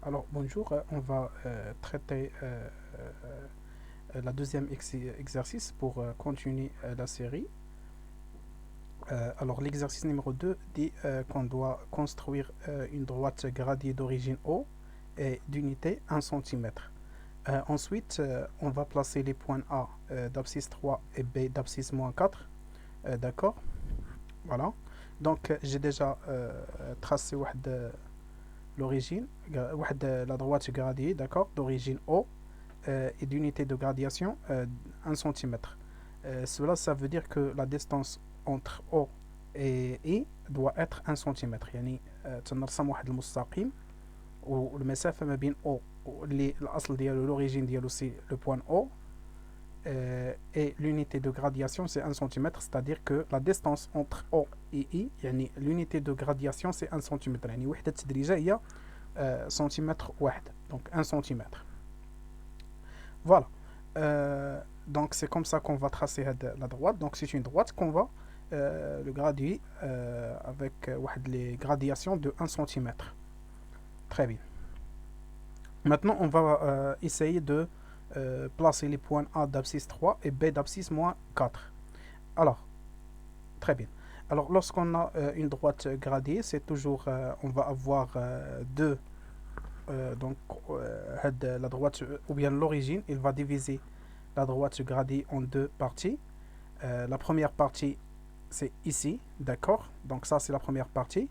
Alors, bonjour, on va traiter la deuxième exercice pour continuer la série. Alors, l'exercice numéro 2 dit qu'on doit construire une droite gradient d'origine O et d'unité 1 cm. Ensuite, on va placer les points A d'abscisse 3 et B d'abscisse moins 4. D'accord. Voilà. Donc, j'ai déjà tracé l'origine, la droite gradient, d'accord, d'origine O et d'unité de gradation 1 cm. Cela, ça veut dire que la distance entre O et I doit être 1 cm. يعني تنرسم واحد المستقيم والمسافة ما بين O اللي الأصل ديالو l'origine ديالو c'est le point O et l'unité de gradation c'est 1 cm, c'est-à-dire que la distance entre O et I يعني l'unité de gradation c'est 1 cm. يعني وحدة تدريجة هي centimètre واحد, donc 1 cm. Voilà. Donc c'est comme ça qu'on va tracer la droite. Donc c'est une droite qu'on va le graduer avec les gradations de 1 cm. Très bien. Maintenant on va essayer de placer les points A d'abscisse 3 et B d'abscisse moins 4. Alors, très bien. Alors lorsqu'on a une droite gradée, c'est toujours on va avoir deux donc la droite ou bien l'origine, il va diviser la droite gradée en deux parties. La première partie, c'est ici, d'accord. Donc ça, c'est la première partie.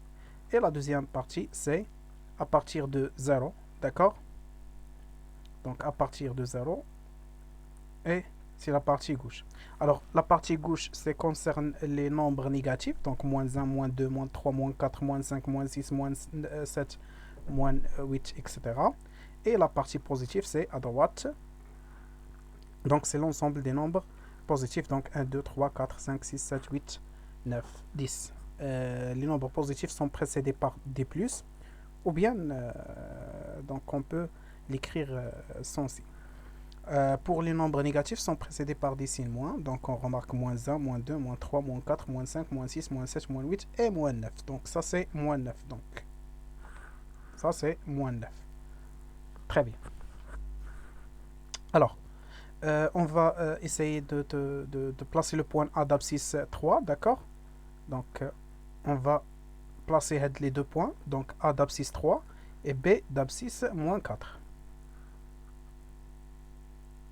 Et la deuxième partie, c'est à partir de 0, d'accord. Donc à partir de 0, et c'est la partie gauche. Alors la partie gauche, ça concerne les nombres négatifs, donc moins 1, moins 2, moins 3, moins 4, moins 5, moins 6, moins 7, moins 8, etc. Et la partie positive, c'est à droite. Donc c'est l'ensemble des nombres positifs. Donc 1, 2, 3, 4, 5, 6, 7, 8, 9, 10. Les nombres positifs sont précédés par des plus. Ou bien, donc on peut l'écrire sans si. Pour les nombres négatifs, sont précédés par des signes moins. Donc on remarque moins 1, moins 2, moins 3, moins 4, moins 5, moins 6, moins 7, moins 8 et moins 9. Donc ça c'est moins 9. Donc ça c'est moins 9. Très bien. Alors, on va essayer de placer le point A d'abscisse 3, d'accord. Donc on va placer les deux points, donc A d'abscisse 3 et B d'abscisse moins 4.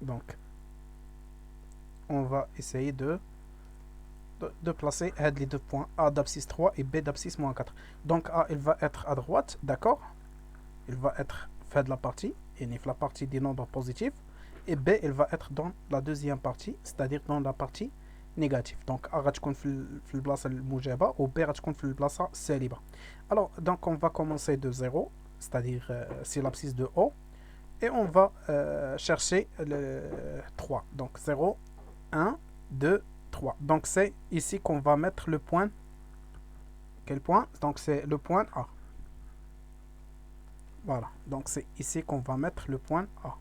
Donc on va essayer de placer les deux points A d'abscisse 3 et B d'abscisse moins 4. Donc A il va être à droite, d'accord. Il va être fait de la partie, la partie des nombres positifs. Et B il va être dans la deuxième partie, c'est-à-dire dans la partie négative. Donc A غتكون في البلاصه الموجبه و B غتكون في البلاصه السالبه. Alors donc on va commencer de 0, c'est-à-dire c'est l'abscisse de O, et on va chercher le 3. Donc 0, 1, 2, 3. Donc c'est ici qu'on va mettre le point. Quel point? Donc c'est le point A. Voilà. Donc c'est ici qu'on va mettre le point A.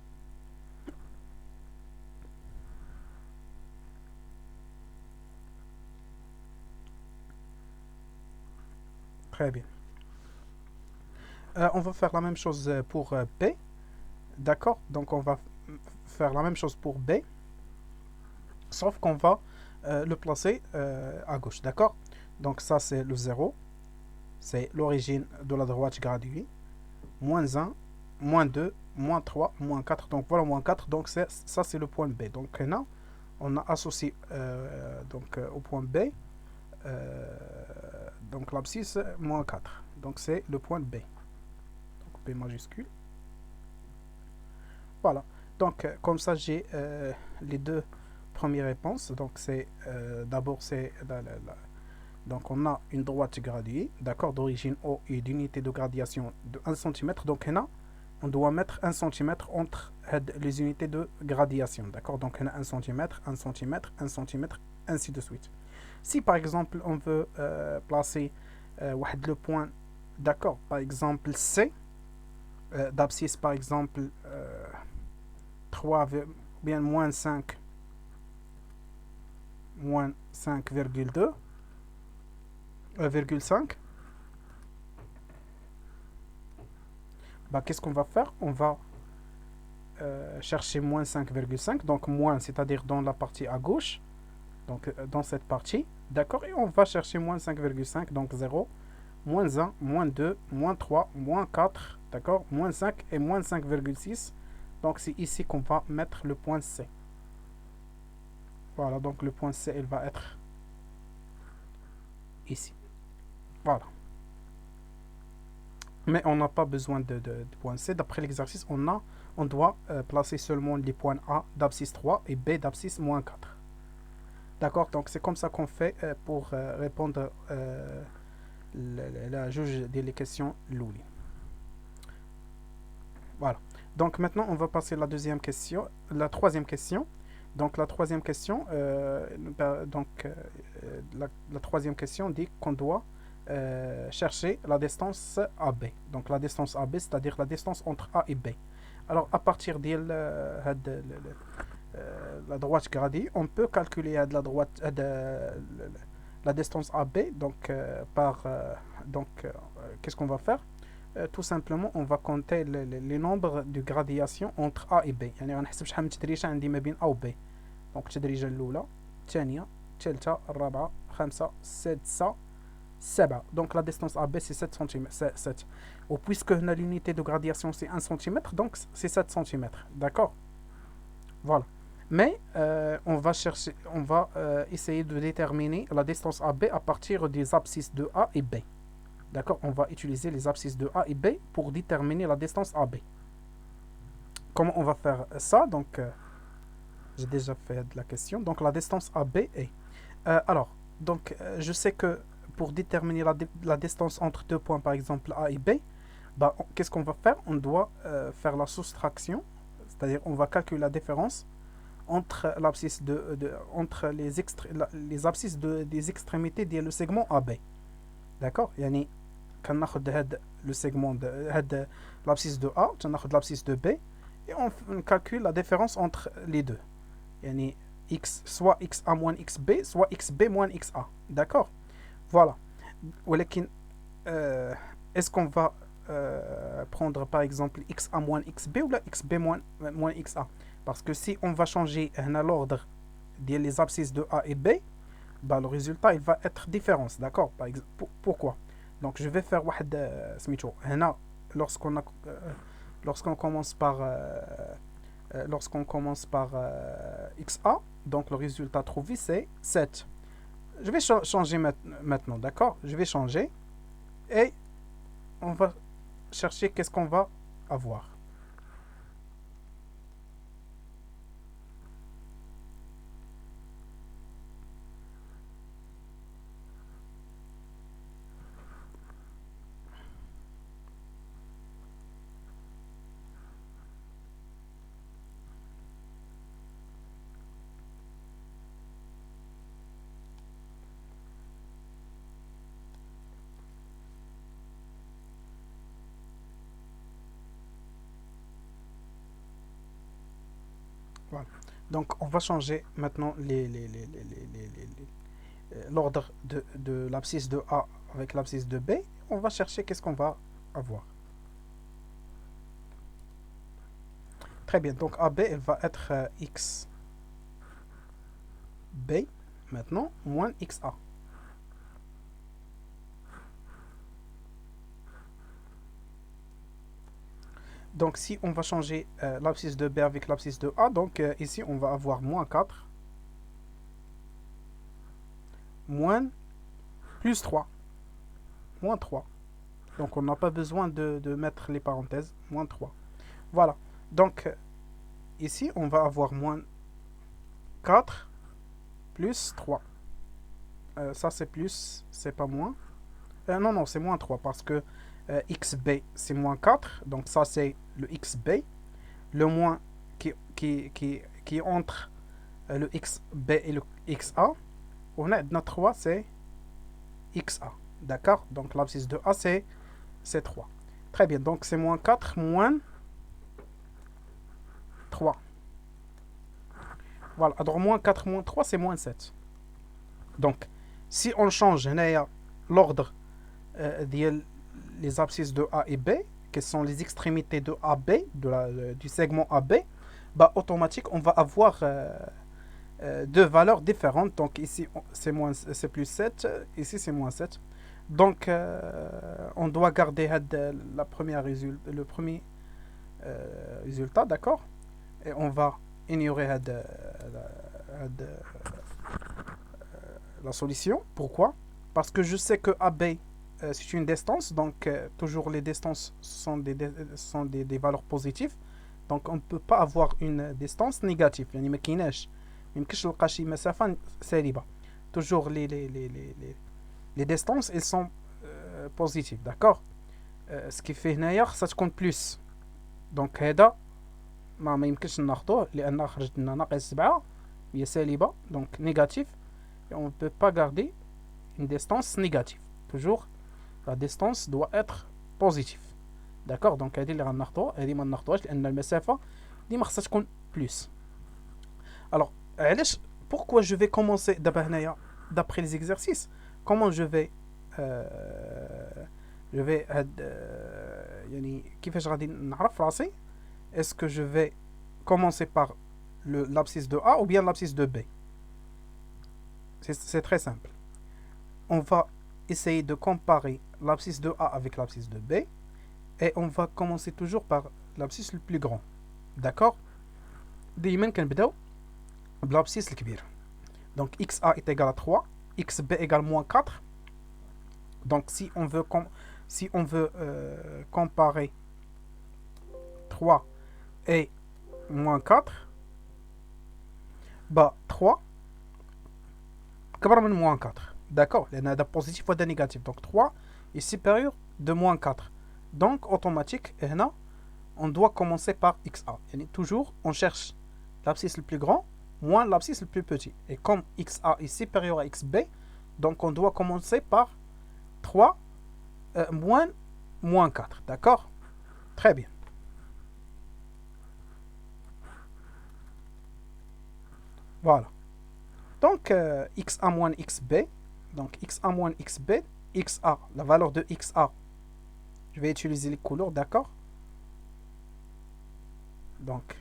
Très bien. On va faire la même chose pour B. D'accord. Donc on va faire la même chose pour B. Sauf qu'on va le placer à gauche. D'accord. Donc ça c'est le 0. C'est l'origine de la droite graduée. Moins 1, moins 2, moins 3, moins 4. Donc voilà, moins 4. Donc ça c'est le point B. Donc là, on a associé au point B donc l'abscisse moins 4. Donc c'est le point B. Donc B majuscule. Voilà. Donc comme ça j'ai les deux premières réponses. Donc c'est d'abord c'est donc on a une droite graduée, d'accord, d'origine O et d'unité de gradation de 1 cm. Donc là, on doit mettre 1 cm entre les unités de gradation, d'accord. Donc on a 1 cm, 1 cm, 1 cm, ainsi de suite. Si par exemple on veut placer le point, d'accord, par exemple C, d'abscisse par exemple 3, bien moins 5, moins 5,2, 5. bah, qu'est-ce qu'on va faire? On va chercher moins 5,5, donc moins, c'est-à-dire dans la partie à gauche, donc dans cette partie, d'accord? Et on va chercher moins 5,5, donc 0, moins 1, moins 2, moins 3, moins 4, d'accord? Moins 5 et moins 5,6. Donc c'est ici qu'on va mettre le point C. Voilà, donc le point C, il va être ici. Voilà. Mais on n'a pas besoin de point C. D'après l'exercice, on doit placer seulement les points A d'abscisse 3 et B d'abscisse moins 4. D'accord? Donc c'est comme ça qu'on fait pour répondre la juge des questions Louli. Voilà. Donc maintenant, on va passer à la deuxième question, la troisième question. Donc la troisième question, la troisième question dit qu'on doit chercher la distance AB. Donc la distance AB, c'est-à-dire la distance entre A et B. Alors à partir de la droite gradée, on peut calculer de la droite la distance AB. Donc qu'est-ce qu'on va faire? Tout simplement on va compter les nombres de gradation entre A et B. يعني غنحسب شحال من تدريجة عندي ما بين A و B. Donc التدريجة الأولى، الثانية، الثالثة، الرابعة، الخامسة، السادسة، 7. Donc la distance AB c'est 7 cm. 7. Ou puisque l'unité de gradation c'est 1 cm, donc c'est 7 cm. D'accord? Voilà. Mais on va essayer de déterminer la distance AB à partir des abscisses de A et B. D'accord? On va utiliser les abscisses de A et B pour déterminer la distance AB. Comment on va faire ça? Donc, j'ai déjà fait la question. Donc, la distance AB est... je sais que pour déterminer la distance entre deux points, par exemple A et B, bah, qu'est-ce qu'on va faire? On doit faire la soustraction, c'est-à-dire on va calculer la différence entre l'abscisse entre les abscisses des extrémités du segment AB. D'accord? يعني كناخد هاد le segment de هاد l'abscisse de A, كناخد l'abscisse de B et on calcule la différence entre les deux. يعني x soit xa moins xb soit xb moins xa. D'accord? Voilà. ولكن est-ce qu'on va prendre par exemple xa moins xb ou xb moins xa? Parce que si on va changer l'ordre des abscisses de A et B, bah, le résultat il va être différent. D'accord? Pourquoi? Donc je vais faire lorsqu'on commence par XA, donc le résultat trouvé c'est 7. Je vais changer maintenant, d'accord? Je vais changer et on va chercher qu'est-ce qu'on va avoir. Voilà. Donc on va changer maintenant l'ordre de l'abscisse de A avec l'abscisse de B. On va chercher qu'est-ce qu'on va avoir. Très bien, donc AB elle va être x B maintenant moins xa. Donc si on va changer l'abscisse de B avec l'abscisse de A, donc ici on va avoir moins 4 moins plus 3 moins 3. Donc on n'a pas besoin de mettre les parenthèses, moins 3. Voilà, donc ici on va avoir moins 4 plus 3. Ça c'est plus, c'est pas moins. Non, c'est moins 3 parce que xb c'est moins 4, donc ça c'est le xb. Le moins qui est entre le xb et le xa, on a notre 3 c'est xa. D'accord? Donc l'abscisse de A c'est 3. Très bien, donc c'est moins 4 moins 3. Voilà, alors moins 4 moins 3 c'est moins 7. Donc si on change l'ordre des abscisses de A et B, quelles sont les extrémités de AB, du segment AB, bah, automatiquement, on va avoir deux valeurs différentes. Donc ici, c'est plus 7, ici c'est moins 7. Donc on doit garder le premier résultat, d'accord? Et on va ignorer la solution. Pourquoi? Parce que je sais que AB c'est une distance, donc toujours les distances sont des valeurs positives. Donc on ne peut pas avoir une distance négative. يعني ما كايناش ما يمكنش نلقى شي مسافة سالبة. Toujours les distances elles sont positives, d'accord? Ce qui fait هنايا خصها تكون plus. Donc هذا ما يمكنش ناخذوه لأن خرجت لنا ناقص 7 هي سالبة donc négatif. Et on ne peut pas garder une distance négative. Toujours la distance doit être positive. D'accord? Donc هذه اللي غناخذوها هذه ما ناخذوهاش لأن المسافة ديما خصها تكون plus. Alors علاش pourquoi je vais commencer دابا هنايا d'après les exercices comment je vais يعني كيفاش غادي نعرف راسي est-ce que je vais commencer par l'abscisse de A ou bien l'abscisse de B. C'est très simple. On va essayer de comparer l'abscisse de A avec l'abscisse de B et on va commencer toujours par l'abscisse le plus grand. D'accord? دايما كنبداو بالabscisse الكبير. Donc XA est égal à 3, XB égale moins 4. Donc si on veut comparer 3 et moins 4, bah 3 كبر من moins 4. D'accord? لأن هذا positif وهذا négatif. Donc 3 est supérieur de moins 4. Donc automatique, هنا on doit commencer par XA. يعني toujours on cherche l'abscisse le plus grand moins l'abscisse le plus petit. Et comme XA est supérieur à XB, donc on doit commencer par 3 moins 4. D'accord? Très bien. Voilà. Donc XA moins XB. Donc XA moins XB. XA, la valeur de XA. Je vais utiliser les couleurs, d'accord? Donc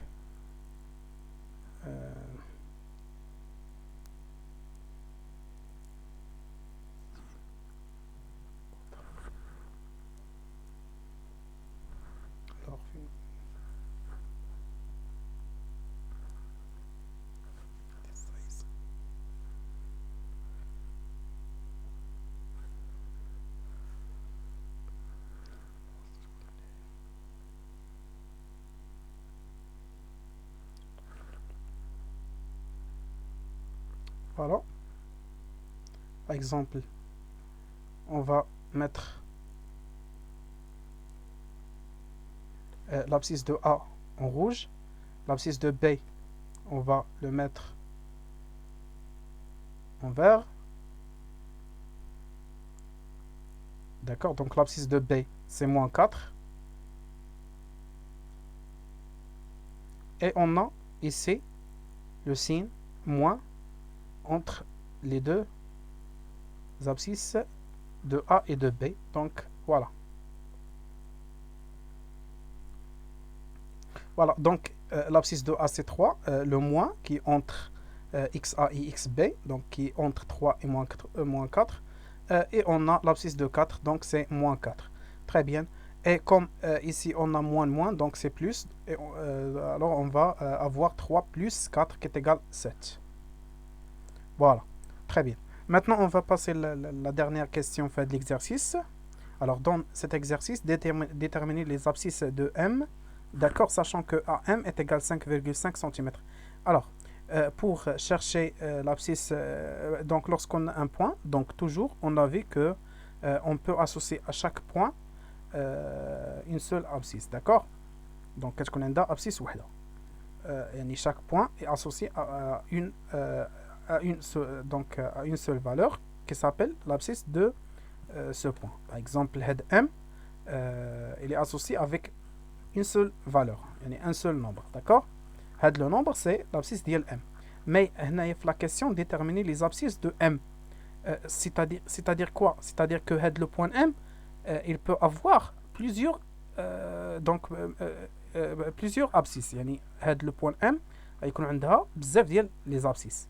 voilà. Par exemple, on va mettre l'abscisse de A en rouge. L'abscisse de B, on va le mettre en vert. D'accord, donc l'abscisse de B, c'est moins 4. Et on a ici le signe moins entre les deux abscisses de A et de B. Donc voilà. Voilà, donc l'abscisse de A c'est 3, le moins qui est entre XA et XB, donc qui est entre 3 et moins 4. Et on a l'abscisse de 4, donc c'est moins 4. Très bien. Et comme ici on a moins, donc c'est plus. Et alors on va avoir 3 plus 4 qui est égal à 7. Voilà. Très bien. Maintenant, on va passer la dernière question de l'exercice. Alors, dans cet exercice, déterminer les abscisses de M, d'accord, sachant que AM est égal à 5,5 cm. Alors, pour chercher l'abscisse, donc lorsqu'on a un point, donc toujours, on a vu que on peut associer à chaque point une seule abscisse, d'accord? Donc, qu'est-ce qu'on a d'abscisse ou chaque point est associé à une seule valeur qui s'appelle l'abscisse de ce point. Par exemple, head M, il est associé avec une seule valeur, un seul nombre, d'accord? Head le nombre, c'est l'abscisse de M. Mais la question déterminer les abscisses de M. C'est-à-dire quoi? C'est-à-dire que head le point M, il peut avoir plusieurs دونك plusieurs abscisses. يعني هاد le point M غيكون عندها بزاف ديال les abscisses.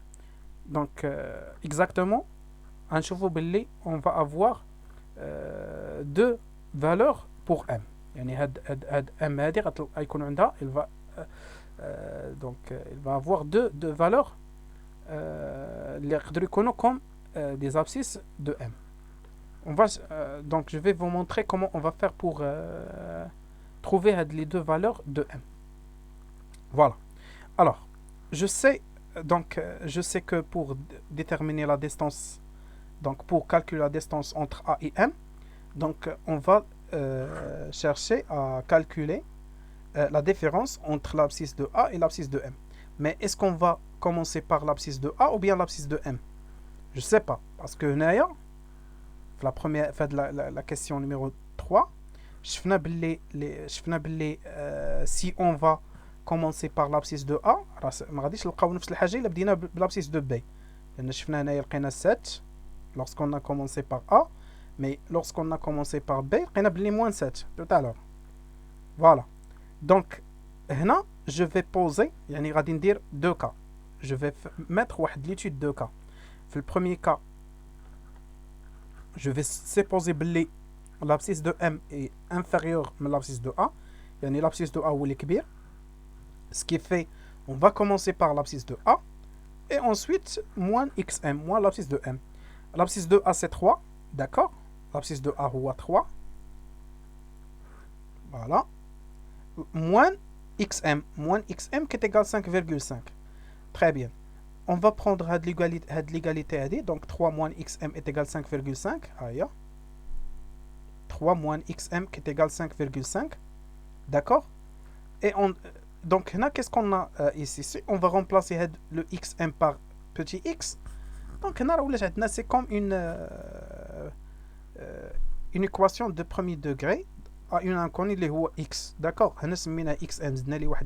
Donc exactement غنشوفوا باللي on va avoir deux valeurs pour M. يعني هاد M هادي غيكون عندها il va donc il va avoir deux valeurs اللي يقدروا يكونوا comme des abscisses de M. On va donc je vais vous montrer comment on va faire pour trouver les deux valeurs de M. Voilà. Alors, je sais que pour déterminer la distance, donc pour calculer la distance entre A et M, donc on va chercher à calculer la différence entre l'abscisse de A et l'abscisse de M. Mais est-ce qu'on va commencer par l'abscisse de A ou bien l'abscisse de M? Je ne sais pas. Parce que la première, la question numéro 3, si on va commencer par l'abscisse de A, ما غاديش نلقاو نفس الحاجه الا بدينا بالابسيس de B. لان شفنا هنايا لقينا 7 lorsqu'on a commencé par A, mais lorsqu'on a commencé par B لقينا باللي moins 7 tout à l'heure. Voilà. Donc هنا je vais poser يعني غادي ندير deux cas. Je vais mettre واحد l'étude deux cas. في le premier cas je vais supposer باللي l'abscisse de M est inférieur à l'abscisse de A. يعني l'abscisse de A هو اللي كبير. Ce qui fait, on va commencer par l'abscisse de A et ensuite moins xm, moins l'abscisse de M. L'abscisse de A c'est 3, d'accord? L'abscisse de A est 3. Voilà. Moins xm qui est égal à 5,5. Très bien. On va prendre l'égalité, donc 3 moins xm est égal à 5,5. Aïe. 3 moins xm qui est égal à 5,5. D'accord? Et on... Donc, qu'est-ce qu'on a ici? On va remplacer le xm par petit x. Donc, c'est comme une équation de premier degré à une inconnue qui est x. D'accord? On a xm,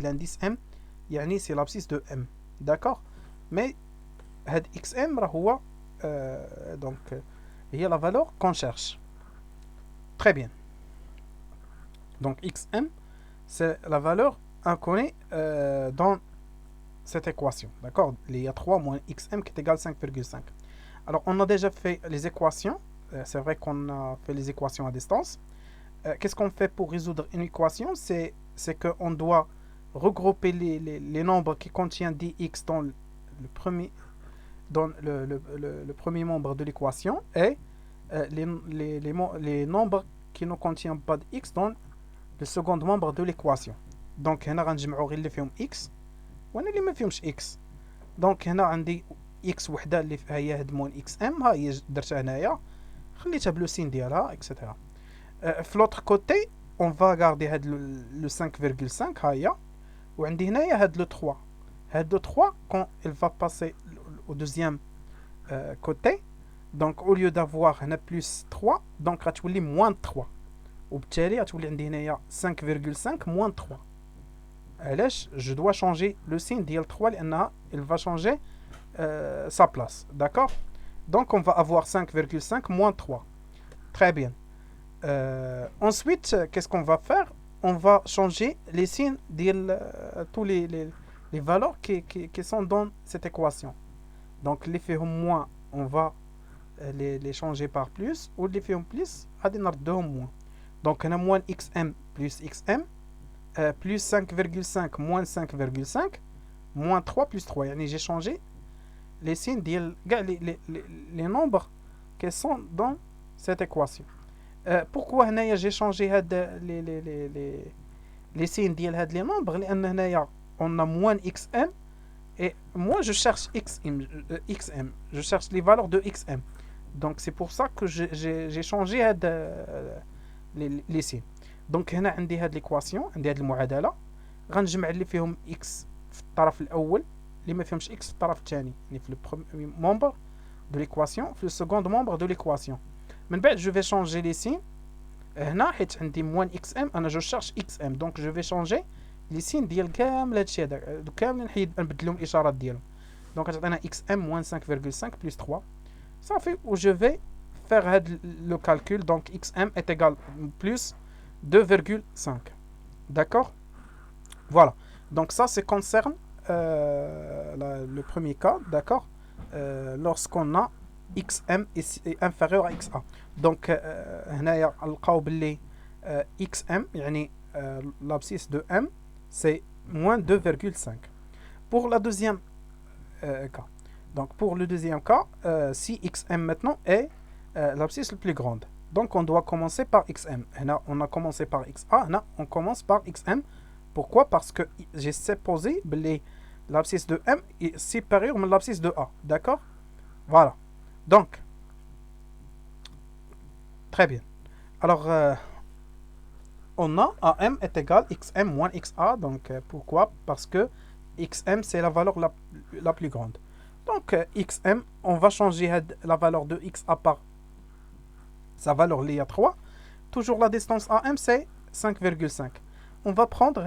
l'indice m, c'est l'abscisse de m. D'accord? Mais xm, il y a la valeur qu'on cherche. Très bien. Donc, xm, c'est la valeur inconnue dans cette équation. D'accord? Il y a 3 moins xm qui est égal à 5,5. Alors, on a déjà fait les équations. C'est vrai qu'on a fait les équations à distance. Qu'est-ce qu'on fait pour résoudre une équation? C'est qu'on doit regrouper les nombres qui contiennent dx dans le premier membre de l'équation et les nombres qui ne contiennent pas de x dans le second membre de l'équation. Donc هنا غنجمعوا غير اللي فيهم x وانا اللي ما فيهمش x. دونك هنا عندي x وحده اللي هي هاد مون xm ها هي درتها هنايا خليتها بلو سين ديالها اكسيتيرا. في لوتر كوتي اون فا غاردي هاد لو 5,5 ها هي وعندي هنايا هاد لو 3. هاد لو 3 quand il va passer au deuxième côté, donc au lieu d'avoir هنا plus 3 donc غتولي moins 3 وبالتالي غتولي عندي هنايا 5,5 moins 3. علاش je dois changer le signe ديال 3 لانها il va changer sa place. D'accord? Donc on va avoir 5,5 moins 3. Très bien. Ensuite, qu'est-ce qu'on va faire? On va changer les signes de tous les valeurs qui sont dans cette équation. Donc l'effet moins, on va les changer par plus, ou l'effet plus, غادي نردهم moins. Donc on a moins xm plus xm, plus 5,5 moins 5,5, moins 3 plus 3. Yani j'ai changé les signes, les nombres qui sont dans cette équation. Pourquoi j'ai changé les signes de les nombres? On a moins xm et moi je cherche xm, je cherche les valeurs de xm. Donc c'est pour ça que j'ai changé les signes. Donc هنا عندي هاد l'équation, عندي هاد المعادلة غنجمع اللي فيهم x في الطرف الأول اللي ما فيهمش x في الطرف الثاني يعني في le premier membre de l'équation في le second membre de l'équation. من بعد je vais changer les signes هنا حيت عندي moins xm أنا je cherche xm donc je vais changer les signes ديال كامل هادشي هذا كامل نبدلهم الإشارات ديالهم. donc غتعطينا xm moins 5,5 plus 3 صافي و je vais faire le calcul. donc xm est égal plus 2,5. D'accord? Voilà. Donc ça, c'est concerne le premier cas, d'accord? Lorsqu'on a xm est inférieur à xa. Donc هنايا نلقاو باللي xm يعني l'abscisse de m c'est moins 2,5. Pour la deuxième cas. Donc pour le deuxième cas, si xm maintenant est l'abscisse la plus grande. Donc on doit commencer par xm. Là, on a commencé par xa, là, on commence par xm. Pourquoi? Parce que j'ai supposé que l'abscisse de m est supérieure à l'abscisse de a. D'accord? Voilà. Donc, très bien. Alors, on a AM est égal à xm moins xa. Donc, pourquoi? Parce que xm, c'est la valeur la plus grande. Donc, xm, on va changer la valeur de xa par sa valeur liée à 3. Toujours la distance AM, c'est 5,5. On va prendre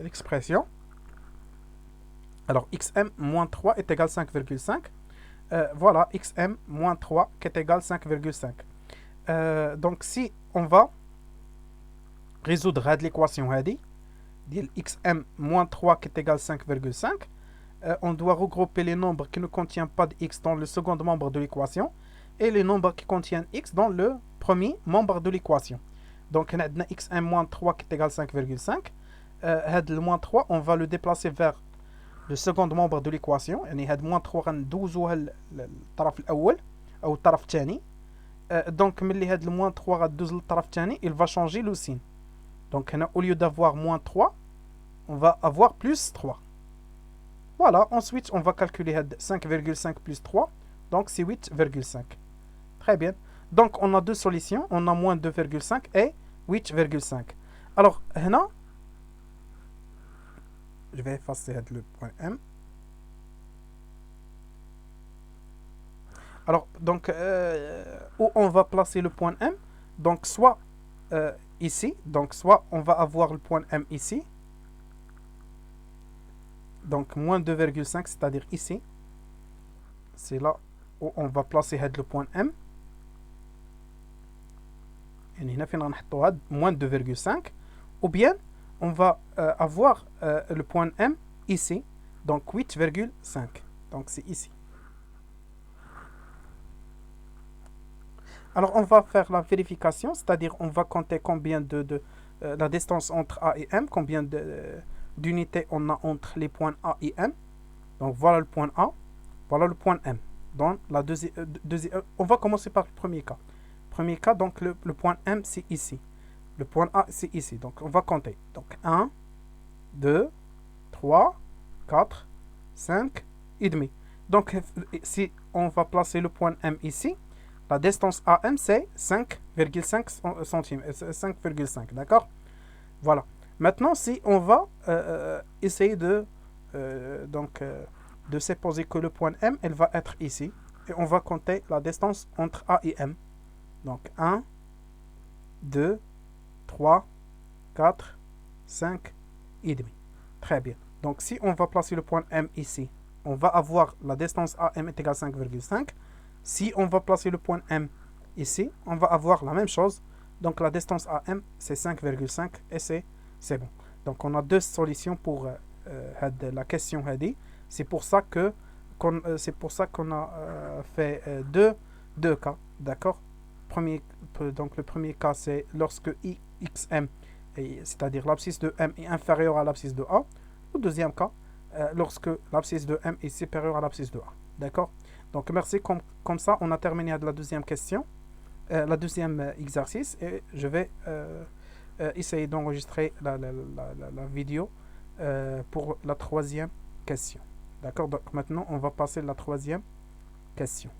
l'expression. Alors, xm moins 3 est égal à 5,5. Voilà, xm moins 3 qui est égal à 5,5. Donc, si on va résoudre l'équation xm moins 3 qui est égal à 5,5, on doit regrouper les nombres qui ne contiennent pas de x dans le second membre de l'équation et les nombres qui contiennent x dans le premier membre de l'équation. Donc, on a xm moins 3 qui est égal à 5,5. Le moins 3, on va le déplacer vers le second membre de l'équation. يعني هاد moins 3 غندوزوها للطرف الاول او الطرف الثاني. Donc ملي هاد le moins 3 غدوز للطرف الثاني, il va changer le signe. Donc هنا au lieu d'avoir moins 3, on va avoir plus 3. Voilà, ensuite on va calculer 5,5 plus 3, donc c'est 8,5. Très bien. Donc on a deux solutions, on a moins 2,5 et 8,5. Alors هنا je vais effacer le point M. Alors, donc, où on va placer le point M? Donc, soit ici, donc soit on va avoir le point M ici. Donc, moins 2,5, c'est-à-dire ici. C'est là où on va placer le point M. Et هنا فين غنحطو هاد moins 2,5. Ou bien, on va avoir le point M ici, donc 8,5. Donc c'est ici. Alors on va faire la vérification, c'est-à-dire on va compter combien de la distance entre A et M, combien d'unités on a entre les points A et M. Donc voilà le point A, voilà le point M. Dans la on va commencer par le premier cas. Premier cas, donc le point M c'est ici. Le point A, c'est ici. Donc, on va compter. Donc, 1, 2, 3, 4, 5 et demi. Donc, si on va placer le point M ici, la distance AM, c'est 5,5 cm. 5,5, d'accord? Voilà. Maintenant, si on va essayer de supposer que le point M, elle va être ici. Et on va compter la distance entre A et M. Donc, 1, 2, 3, 4, 5 et demi. Très bien. Donc, si on va placer le point M ici, on va avoir la distance AM est égale à 5,5. Si on va placer le point M ici, on va avoir la même chose. Donc, la distance AM, c'est 5,5 et c'est bon. Donc, on a deux solutions pour la question Hadi. C'est pour ça qu'on a fait deux cas. D'accord? Donc, le premier cas, c'est lorsque xm, c'est-à-dire l'abscisse de m est inférieure à l'abscisse de a. Le deuxième cas, lorsque l'abscisse de m est supérieure à l'abscisse de a. D'accord? Donc, merci. Comme ça, on a terminé la deuxième question, la deuxième exercice. Et je vais essayer d'enregistrer la vidéo pour la troisième question. D'accord? Donc, maintenant, on va passer à la troisième question.